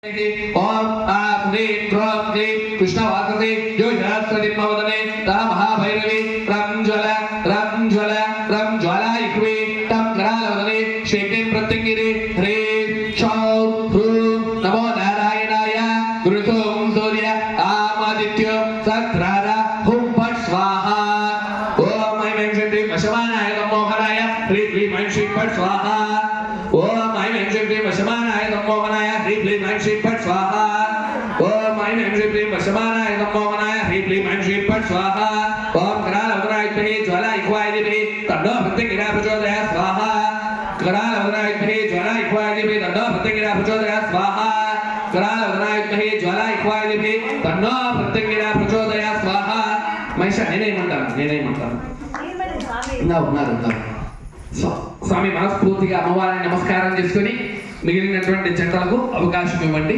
ओम आं ह्रीं क्रों क्लीं कृष्णवाससे योजनास्त्रदिन्मवदने ता महाभैरवी रं ज्वला इक्वे तं करालवदने श्रीक्लीं प्रत्यङ्गिरे ह्रीं क्षौं ह्रूं नमो नारायणाय गुरुसों सूर्य आमादित्यो सत्रारा हुं फट् स्वाहा ओम ऐं ऐं श्रीं वशमानाय नमोहराय ह्रीं क्लीं ऐं श्रीं फट् स्वाहा ओम ऐं ऐं श्रीं वशमानाय नमोहराय ह्रीं क्लीं ऐं श्रीं फट् स्वाहा ओम ऐं ऐं श्रीं वशमानाय नमोहराय ह्रीं क्लीं ऐं श्रीं फट् स्वाहा ओम करालवदनाय ज्वाला इक्वायदिभिः तन्नो प्रत्यङ्गिरा प्रचोदयात् स्वाहा करालवदनाय ज्वाला इक्वायदिभिः तन्नो प्रत्यङ्गिरा प्रचोदयात् स्वाहा करालवदनाय ज्वाला इक्वायदिभिः तन्नो प्रत्यङ्गिरा प्रचोदयात् स्वाहा మహిష నేనేమంటాను ఉన్నారు స్వామి మనస్ఫూర్తిగా అమ్మవారిని నమస్కారం చేసుకుని మిగిలినటువంటి జంటలకు అవకాశం ఇవ్వండి.